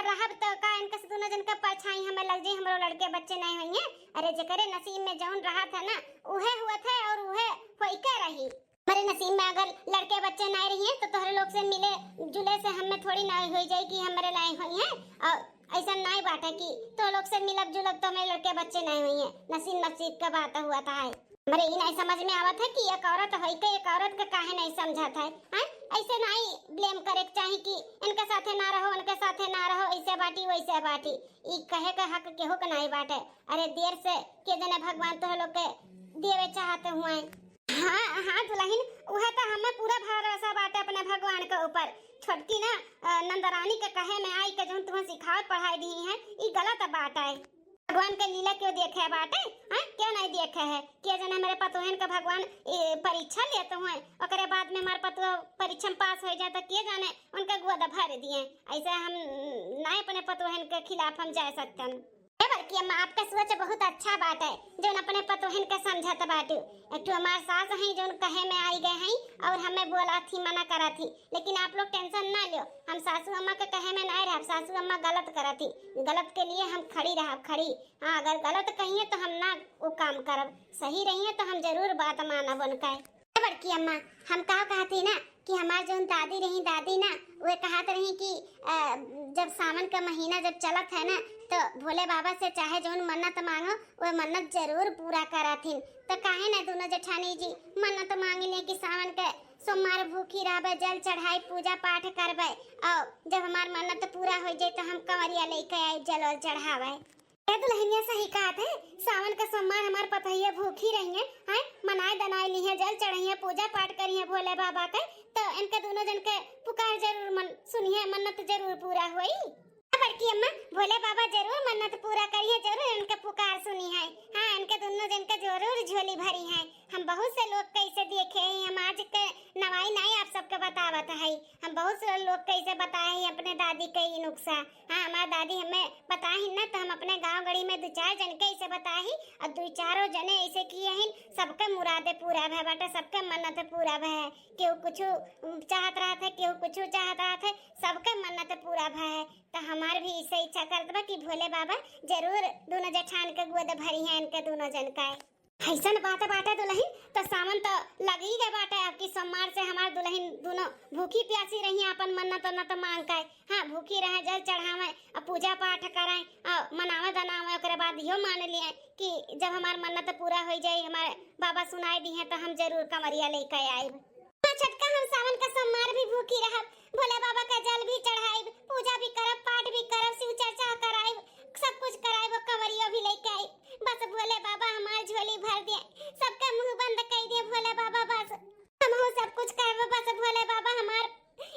रहब तो का इनके से दोनों जन का परछाई हमें लग जाई हमरो लड़के बच्चे नहीं होइए अरे जेकरे नसीब में जौन रहा था ना उहे हुआ था और उहे होई के रही मेरे नसीब में अगर लड़के बच्चे नहीं रहिए तो तोहरे लोग से मिले जुले से हमें थोड़ी नहीं हो जाए कि हमारे लायक हुई है और ऐसा नहीं बात है कि तो लोग से मिलब जुलब तो मेरे लड़के बच्चे नहीं हुई है नसीब का बात हुआ था है मेरे ये नहीं समझ में आवत है कि एक औरत है कि एक औरत का काहे नहीं समझा था हैं ऐसे नहीं ब्लेम करे चाहिए कि इनके साथे ना रहो उनके साथे ना रहो ऐसे बाटी वैसे बाटी ई कहे का हक केहू का नहीं बाटे अरे देर से के जने भगवान तो लोग के देवे चाहते हुए। हाँ दुल्हन वह तो हमें पूरा भरोसा बाटे अपने भगवान के ऊपर छोटकी ना नंदरानी के कहे में आई के जो तुम्हें सिखावत पढ़ाई दी है ये गलत बात है। भगवान के लीला क्यों देखे है बाटे? हैं क्यों नहीं देखे है? के जने मेरे पतोहन का भगवान परीक्षा लेते हुए ओकरे बाद में हमार पतो परीक्षा में पास हो जाए तो के जाने उनका गोद भर दिए। ऐसे हम नहीं अपने पतोहन के खिलाफ हम जा सकते बल्कि अम्मा आपका सोच बहुत अच्छा बात है जो अपने पतोहन के समझत बाटू। एक तो हमार सास हैं जो कहे में आई गए हैं और हमें बोला थी मना करा थी, लेकिन आप लोग टेंशन ना लो, हम सासू अम्मा के कहे में नहीं रह। सासू अम्मा गलत करा थी, गलत के लिए हम खड़ी रह खड़ी। हाँ अगर गलत कहिए तो हम ना वो काम करब, सही रहिए तो हम जरूर बात मानब उनका। बड़की अम्मा हम का कहती ना कि हमार जो दादी रही दादी ना वे कहत रही कि जब सावन का महीना जब चलत है ना तो भोले बाबा से चाहे जो मन्नत मांगो वो मन्नत जरूर पूरा कराथिन। तो काहे ना दोनों जेठानी जी मन्नत मांग ले कि सावन के सोमवार भूखी रहबे, जल चढ़ाई, पूजा पाठ करबे और जब हमार मन्नत पूरा हो जाए तो हम कंवरिया लेके आए जल चढ़ावे। दुल्हनिया सही कहत है, सावन का सोमवार हमार पतैया भूखी रही है, मनाए दनाए ली है, जल चढ़ी है, पूजा पाठ करी है भोले बाबा के, तो इनके दोनों जन के पुकार जरूर सुनिए, मन्नत जरूर पूरा हुई। बड़की अम्मा भोले बाबा जरूर मन्नत पूरा करिए, जरूर इनके पुकार सुनी है। हाँ इनके दोनों जन के जरूर झोली भरी है। हम बहुत से लोग कैसे देखे हैं, हम आज के नवाई नहीं आप सबके बतावत है, हम बहुत से लोग कैसे बताए हैं अपने दादी के ही नुक्सा। हाँ हमारी दादी हमें बताई ना तो हम अपने गांव गड़ी में 2-4 जन के ऐसे बताई और 2-4 जने ऐसे किए हैं, सबके मुरादे पूरा भय बाटे, सबके मन्नत पूरा भय। केहू कुछ चाहत रहा था, केहू कुछ चाहत रहा था, सबके मन्नत पूरा भय। तो हमार भी इसे इच्छा करत बा कि भोले बाबा जरूर दोनों जेठान के गोद भरी है इनके दोनों जन का। ऐसन बात बाटे दुल्हन तो सावन तो लग ही गए बाटे, आपकी सोमवार से हमार दुल्हन दोनों भूखी प्यासी रही अपन मन्नत उन्नत मांग के। हाँ भूखी रहे, जल चढ़ावे और पूजा पाठ कराए और मनावे दनावे, ओकरे बाद यो मान लिए कि जब हमार मन्नत पूरा हो जाए हमारे बाबा सुनाई दी है तो हम जरूर कंवरिया लेके आएब। छटका हम सावन का सोमवार भी भूखी रहब, भोले बाबा का जल भी चढ़ाइब, पूजा भी करब, पाठ भी करब, शिव चर्चा कराइब, सब कुछ कराइब, कंवरिया भी लेके आइब। बस भोले बाबा हमार झोली भर दिए, सबका मुंह बंद कर दिए भोले बाबा, बस हम सब कुछ करब, बस भोले बाबा हमार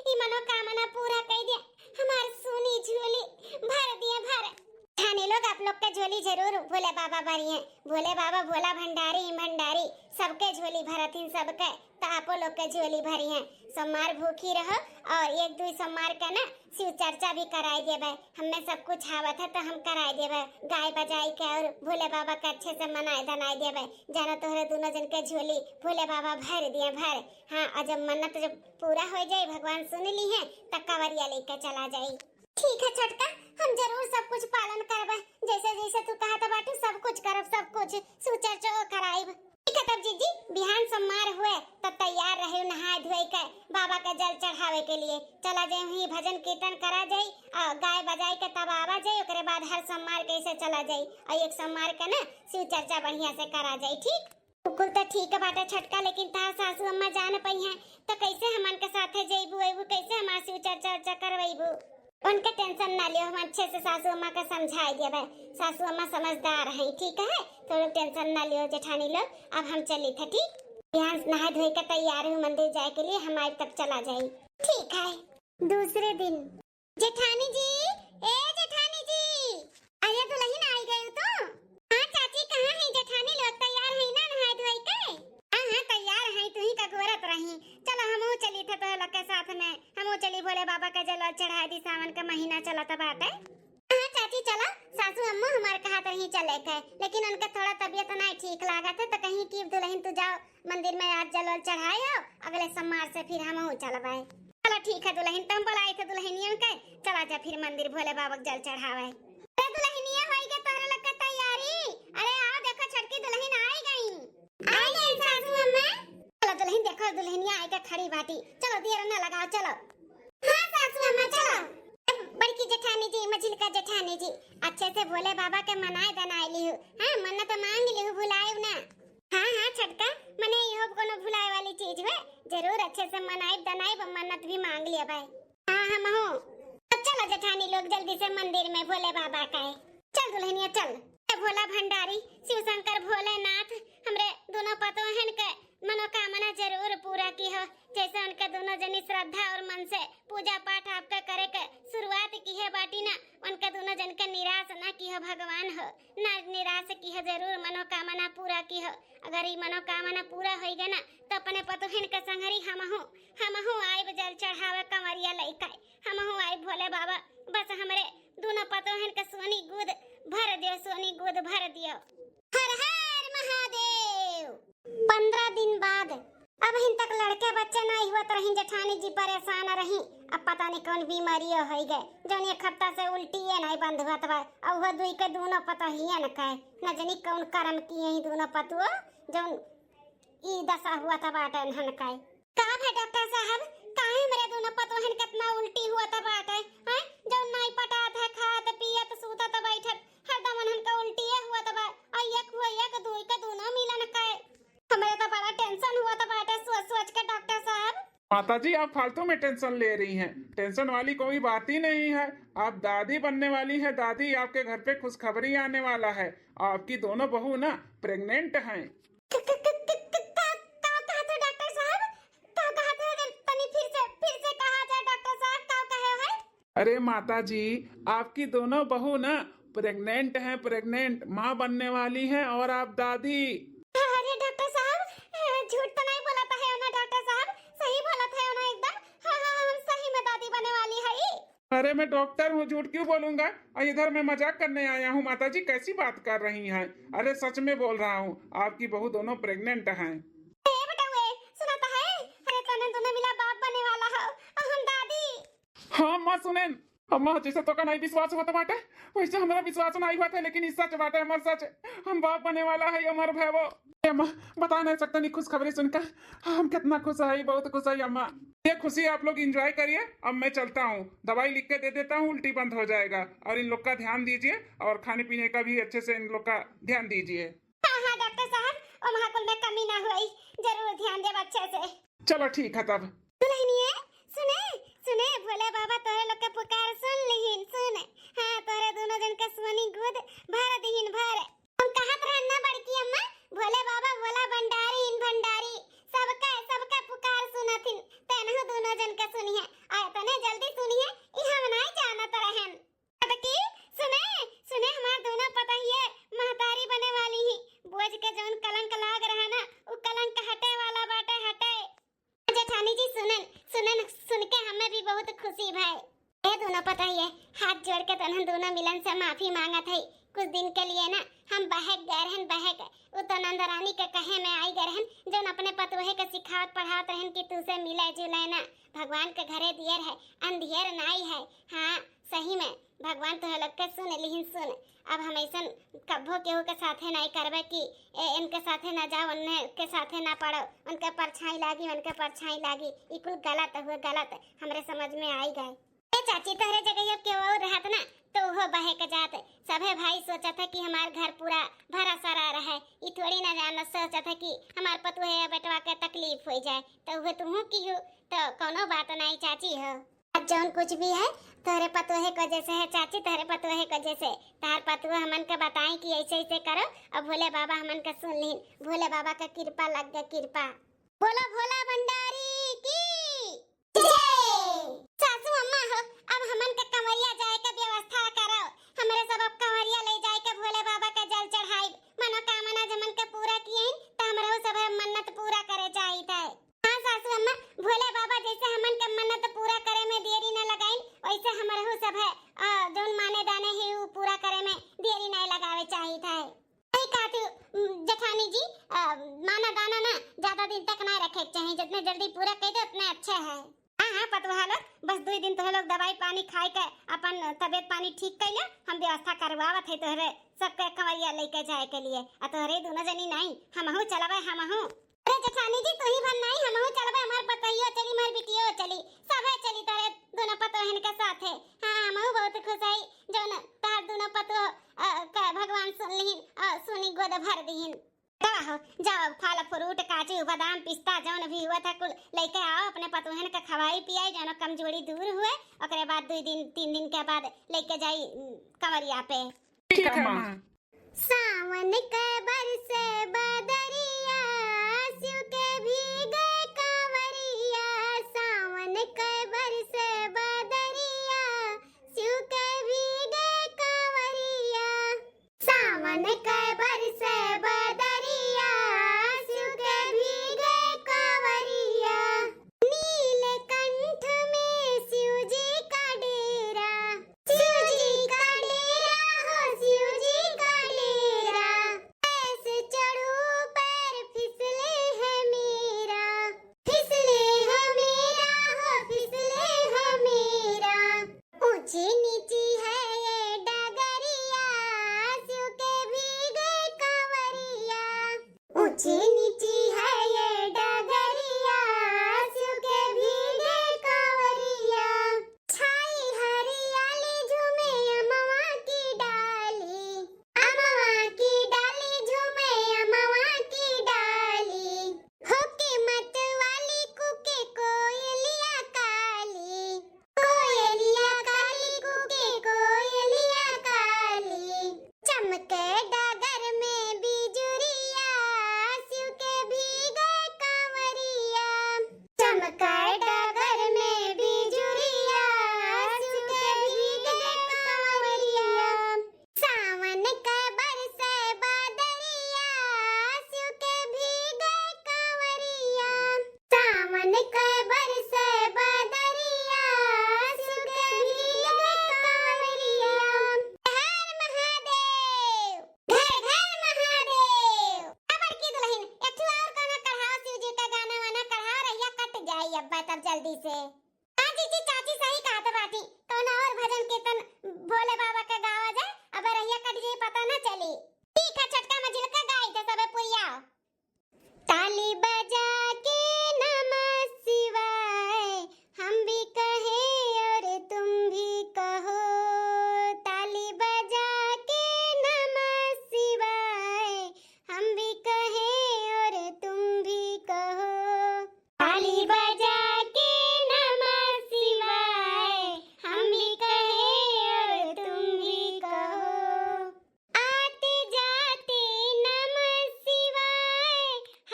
ई मनोकामना पूरा कर दिए, हमार सुनी झोली भर दिए भर। थाने लोग आप लोग का झोली जरूर भोले बाबा भरी है, भोले बाबा भोला भंडारी सबके झोली भरथिन सबके, तो आपो लोग के झोली भरी है। सोमवार भूखी रहो और 1-2 सोमवार का ना शिव चर्चा भी कराई देवे, हमें सब कुछ आवत है तो हम कराई देवे, गाय बजाई के और भोले बाबा का अच्छे से मनाए धनाई देवे, जानो तोहरे दोनों जन के झोली भोले बाबा भर दिए भर। हाँ और जब मन्नत जब पूरा हो जाए भगवान सुन ली है तो कंवरिया लेकर चला जाए। ठीक है छोटका, हम जरूर सब कुछ पालन करबे, जैसे जैसे तू कहत बाटू सब कुछ करब, सब कुछ शिव चर्चा कराइब। ठीक है तब जीजी बिहान सोमवार हुए तब तैयार रहे नहाए धोए के बाबा का जल चढ़ावे के लिए चला जाए, वहीं भजन कीर्तन करा जाए और गाय बजाए के तब आवा जाए, ओकरे बाद हर सोमवार कैसे चला जाए और 1 सोमवार का ना शिव चर्चा बढ़िया से करा जाए। ठीक बिल्कुल तो ठीक है बाटा छटका, लेकिन तार सासू अम्मा जान पई है तो कैसे हमन के साथे जइबू अइबू, कैसे हमार शिव चर्चा करवइबू? उनका टेंशन ना लियो, हम अच्छे से सासू अम्मा का समझाई देबे, सासू अम्मा समझदार हैं। ठीक है तो टेंशन ना लियो जेठानी लोग, अब हम चली थे। ठीक बिहान नहा धोए के तैयार हूँ मंदिर जाए के लिए, हमारे तक चला जाए। ठीक है। दूसरे दिन जेठानी जी, ए जेठानी जी, अरे दुल्हन आई गई तो? हाँ चाची कहाँ है जेठानी लोग, तैयार है ना नहा धोए के? हाँ तैयार है, तू ही का गोरत रही, चलो हमहू चली थे तो लोग के साथ में, हमहू चली भोले बाबा का जल चढ़ा दी, सावन का महीना चला था बाटे। हाँ चाची चलो, सासू अम्मा हमारे कहा तो ही चले के, लेकिन उनका थोड़ा तबीयत नहीं ठीक लगा था तो कहीं की दुल्हन तू जाओ मंदिर में आज जल चढ़ाए हो, अगले सोमवार से फिर हमहू चलबाए। चलो ठीक है दुल्हन, तुम बुलाए थे दुल्हनियों के, चला जा फिर मंदिर भोले बाबा का जल चढ़ावे। अरे दुल्हनिया होई के तोरे लोग का तैयारी, अरे आओ देखो छटकी दुल्हन आई गई सासू अम्मा। चलो दुल्हन देखो दुल्हनिया आई के खड़ी बाटी, चलो देर ना लगाओ चलो। हाँ सासू अम्मा चलो। बड़की जेठानी जी, मझिलका जेठानी जी, अच्छे से भोले बाबा के मनाए दनाए लिहु, हाँ मन्नत मांग लिहु, भुलाए ना। हाँ छटका, मने इहो कोनो भुलाए वाली चीज है, जरूर अच्छे से मनाए दनाए मन्नत भी मांग लिया भाई। हाँ हम हो, अब चलो जेठानी लोग जल्दी से मंदिर में भोले बाबा का है। चल दुल्हनिया चल, भोला भंडारी शिव शंकर भोलेनाथ हमरे दोनों पतोहन के मनोकामना जरूर पूरा की हो, जैसे उनके दोनों जनी श्रद्धा और मन से पूजा पाठ आपका करे के शुरुआत की है बाटी ना, उनका दोनों जन का निराश ना की हो भगवान हो, ना निराश की हो, जरूर मनोकामना पूरा की हो। अगर ये मनोकामना पूरा होइगा ना तो अपने पतोहिन के संगरी हमहू आइब जल चढ़ावे कंवरिया लइका, हमहू आइब भोले बाबा, बस हमरे दोनों पतोहिन के सोनी गोद भर दियो, सोनी गोद भर दियो। हर हर महादेव। 15 दिन बाद अब हिन तक लड़के बच्चे नहीं हुआ, रही जेठानी जी परेशान रही। अब पता नहीं कौन बीमारी हो गए, जौन एक हफ्ता से उल्टी है नहीं बंद हुआ तब अब वो दुई के दोनों पता ही है न कहे, न जानी कौन कर्म किए ही दोनों पतुओ जौन ई दशा हुआ था बाटे न कहे। का है डॉक्टर साहब, काहे मेरे दोनों पतोहन कितना उल्टी हुआ था बाटे हैं, जौन नहीं पटात है, खात पियत सूतत बैठत हरदम उन्हन का उल्टी हुआ था बा, एक हुआ एक दुई के दोनों मिलन कहे। हमें तो बड़ा टेंशन हुआ था बाटे सोच सोच के डॉक्टर साहब। माताजी आप फालतू में टेंशन ले रही हैं, टेंशन वाली कोई बात ही नहीं है। आप दादी बनने वाली हैं, दादी आपके घर पे खुशखबरी आने वाला है, आपकी दोनों बहू ना प्रेग्नेंट हैं। अरे माताजी आपकी दोनों बहू ना प्रेग्नेंट हैं, प्रेग्नेंट माँ बनने वाली हैं और आप दादी। अरे डॉक्टर साहब झूठ तो नहीं बोला था है ना डॉक्टर साहब, सही बोला था ना एकदम। हम सही में दादी बनने वाली है। अरे मैं डॉक्टर हूँ, झूठ क्यों बोलूंगा, इधर मैं मजाक करने आया हूँ। माताजी कैसी बात कर रही हैं, अरे सच में बोल रहा हूँ, आपकी बहू दोनों प्रेग्नेंट हैं। हाँ अम्मा सुने, अम्मा जैसे तो का नहीं विश्वास हुआ था बाटे वैसे हमारा विश्वास नहीं हुआ था, लेकिन इस सच बाटे अमर सच, हम बाप बने वाला है अमर भैवो। अम्मा बता नहीं सकता नहीं खुश खबरी सुनकर हम कितना खुश है, बहुत खुश है अम्मा। ये खुशी आप लोग एंजॉय करिए, अब मैं चलता हूँ, दवाई लिख के दे देता हूँ, उल्टी बंद हो जाएगा। और इन लोग का ध्यान दीजिए और खाने पीने का भी अच्छे से इन लोग का ध्यान दीजिए। हाँ डॉक्टर साहब, और महाकुल में कमी ना हुई, जरूर ध्यान दे अच्छे से। चलो ठीक है तब। सुने भोले बाबा तोरे लोग के पुकार सुन लिहिन, सुन हाँ तोरे दोनों जन के सोनी गोद भर दिहिन भर। हम कहत रहन ना बड़की अम्मा, भोले बाबा भोला भंडारी इन भंडारी सबका पुकार सुनथिन, तेनहु दोनों जन के सुनिए, आय तने जल्दी सुनिए, ई हम नहीं जानत रहन। अबकी सुने हमार दोनों पता ही है महतारी बने वाली ही, बोझ के जौन कलंक लाग रहा ना उ कलंक हटे वाला बाटे, हटे। जेठानी जी सुन के हमें भी बहुत खुशी भाई। ये दोनों पता ही है हाथ जोड़ के तनहन दोनों मिलन से माफी मांगत है। कुछ दिन के लिए ना हम बहक गए रहन, बहक वो तो नंदरानी के कहे में आई गए रहन, जौन अपने पतोहे के सिखावत पढ़ावत रहन कि तुसे मिले जुले ना, भगवान के घरे दियर है अंधियर नहीं है। हाँ सही में भगवान तो लोग के सुन लिहिन, सुन अब हम ऐसा कब्बो केहू के साथे नहीं करबे कि इनके साथे ना जाओ, उनके साथे ना पढ़ो, उनके परछाई लागी, उनके परछाई लागी, ई कुल गलत हुए, गलत हमरे समझ में आई गए। ए चाची तोहरे जगह अब केहू और रहत ना तो वो बहे के जात, सभे भाई सोचा था कि हमार घर पूरा भरा सरा रहे, ई थोड़ी ना जान सोचा था कि हमार पतोहे बेटवा के तकलीफ हो जाए, तो वो तुम की हो तो कोनो बात नहीं चाची हो। अब जौन कुछ भी है तोहरे पतोहे को जैसे है चाची, तोहरे पतोहे को जैसे तार पतोहे हमन के बताएं कि ऐसे ऐसे करो, अब भोले बाबा हमन के सुन लीन, भोले बाबा का कृपा लग गया, कृपा। बोलो भोला भंडारी की जय। सासू अम्मा हो अब हमन के कंवरिया जाए के व्यवस्था करो, हमरे सब अब कंवरिया ले जाए के भोले बाबा के जल चढ़ाई, मनोकामना जमन के पूरा किए त हमरो सब मन्नत पूरा करे चाहिए। हाँ सासू अम्मा, भोले बाबा जैसे हमन के मन्नत पूरा करे में देरी न लगाइन, वैसे हमरहु सब है जोन माने दाने है वो पूरा करे में देरी नहीं लगावे चाहिए था। नहीं काटू जेठानी जी, माना दाना ना ज्यादा दिन तक नहीं रखे चाहिए, जितने जल्दी पूरा कर दे उतने अच्छे है। हाँ पतवा लोग बस 2 दिन तो लोग दवाई पानी खाए के अपन तबियत पानी ठीक कर ले, हम व्यवस्था करवावत है तोहरे सबके कंवरिया लेके जाए के लिए, और तोहरे दोनों जनी नहीं हमहु चलबे, हमहु। अरे जेठानी जी तू ही भन नहीं, हमहु चलबे, हमार पतइयो चली, हमार बिटियो चली, सबे चली तोरे दोनों पतोहन के साथ है। हाँ हमहु बहुत खुश है जौन तार दोनों पतो का भगवान सुन लिहिन और सुनी गोद भर दिहिन। जाओ फल फ्रूट काजू बादाम पिस्ता जौन भी हुआ था कुल लेके आओ, अपने पतोहन के खवाई पियाई, जौन कमजोरी दूर हुए, ओकरे बाद 2 दिन 3 दिन के बाद लेके जाई कंवरिया पे। ठीक है मां। सावन के बरसे बदरिया शिव के भीगे कंवरिया, सावन के बरसे बदरिया शिव के भीगे सावन के बरसे बदरिया शिव के भीगे कांवरिया नीलकंठ में शिव जी का डेरा शिव जी का डेरा हो शिव जी का डेरा ऐसे चढ़ू पैर फिसले है मेरा फिसले है मेरा हो फिसले है मेरा ऊंची नीची है ये डगरिया शिव के भीगे कांवरिया ऊंची नीची है ये डगरिया शिव के भीगे कांवरिया छाई हरियाली झूमे अमवा की डाली झूमे अमवा की डाली होके मत वाली कुके कोयलिया काली कुके कोयलिया काली चमके डगर में बिजुरिया शिव के भीगे कांवरिया चमके डगर में बिजुरिया शिव के भीगे कांवरिया सावन के बरसे बदरिया शिव के भीगे कांवरिया सावन के बरसे बदरिया शिव के भीगे कांवरिया हर महादेव घर घर महादेव अबर की दुल्हन एक और गाना कढ़ाओ शिव जी का गाना वाना कढ़ाओ रहिया कट जाई अब्बा तब जल्दी से हाँ जी चाची सही कहा तो बाटी कौन और भजन कीर्तन भोले बाबा का गावा जाए अब रहिया कट जाई पता ना चली ठीक है छटका मजिल का गाई थे सबे पुरिया ताली बजा के नमः शिवाय हम भी कहे और तुम भी कहो ताली बजा के नमः शिवाय हम भी कहे और तुम भी कहो ताली बजा के नमः शिवाय हम भी कहे और तुम भी कहो आते जाते नमः शिवाय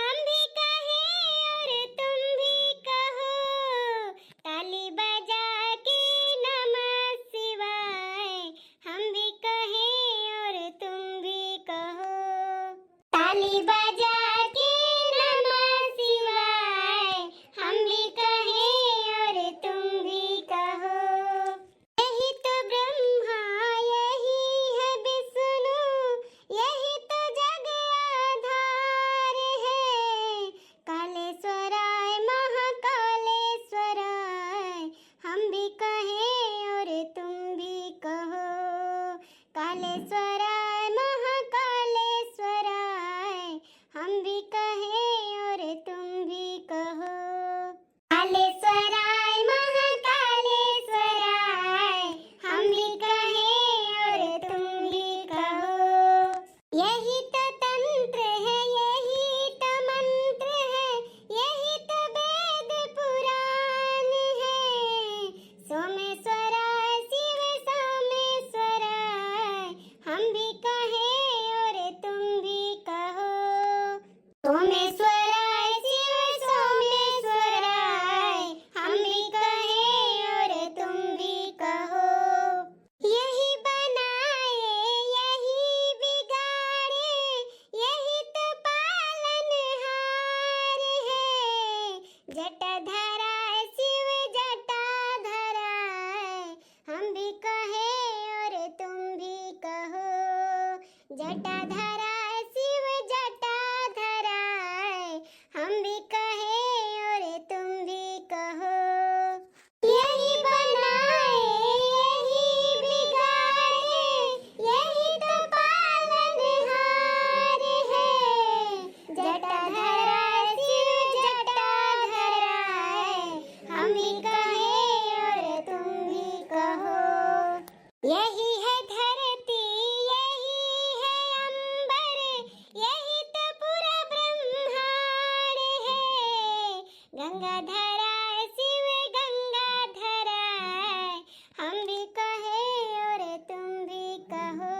हम भी कहे और तुम भी कहो ताली बजा के नमः शिवाय हम भी कहे और तुम भी कहो ताली बजा के नमः शिवाय हम भी कहे और तुम भी कहो यही तो ब्रह्मा यही है विष्णु यही तो जग आधार है कालेश्वराय महाकालेश्वराय हम भी कहे और तुम भी कहो कालेश्वराय महाकालेश्वराय हम भी कहे और तुम भी कहो कालेश्वराय महाकालेश्वराय हम भी कहे और तुम भी कहो यही तो तंत्र है यही तो मंत्र है यही तो वेद पुराण है सोमेश्वराय शिव सोमेश्वराय हम भी कहे और तुम भी कहो सोमेश्वराय शिव सोमेश्वराय हम भी कहे और तुम भी कहो यही बनाए यही बिगाड़े यही तो पालनहार है जटाधराय शिव जटाधराय हम भी कहे और तुम भी कहो जटाधराय शिव जटाधराय हम भी कहे और तुम भी कहो यही बनाए यही बिगाड़े यही तो पालनहार है जटाधराय शिव जटाधराय हम भी कहे और तुम भी कहो यही है धरती यही है अंबर यही तो पूरा ब्रह्मांड है गंगाधराय शिव गंगाधराय हम भी कहे और तुम भी कहो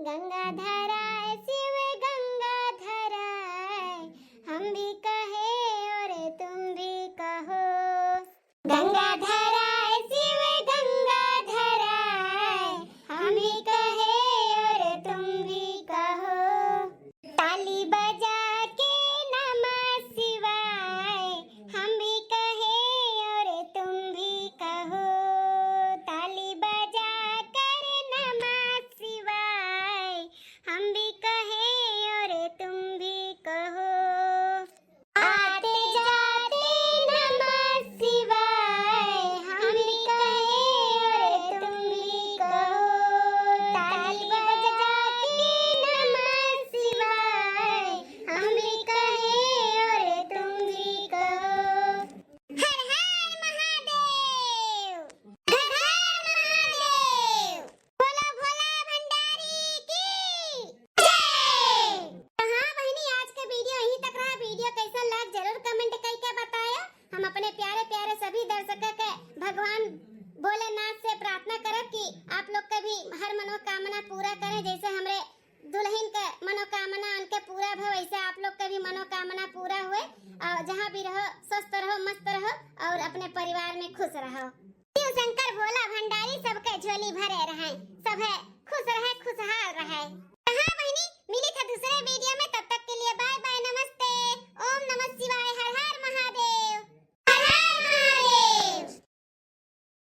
गंगाधराय शिव गंगाधराय हम भी कहे और तुम भी कहो गंगाधराय शिव गंगाधराय भोलेनाथ से प्रार्थना करब कि आप लोग का भी हर मनोकामना पूरा करे, जैसे हमरे दुल्हन के मनोकामना उनके पूरा भे, वैसे आप लोग का भी मनोकामना पूरा हुए और जहाँ भी रहो स्वस्थ रहो, मस्त रहो और अपने परिवार में खुश रहो। शिव शंकर भोला भंडारी सबके झोली भरे रहे, सब है खुश रहे, खुशहाल रहे। हाँ बहनी, मिली था दूसरे वीडियो में।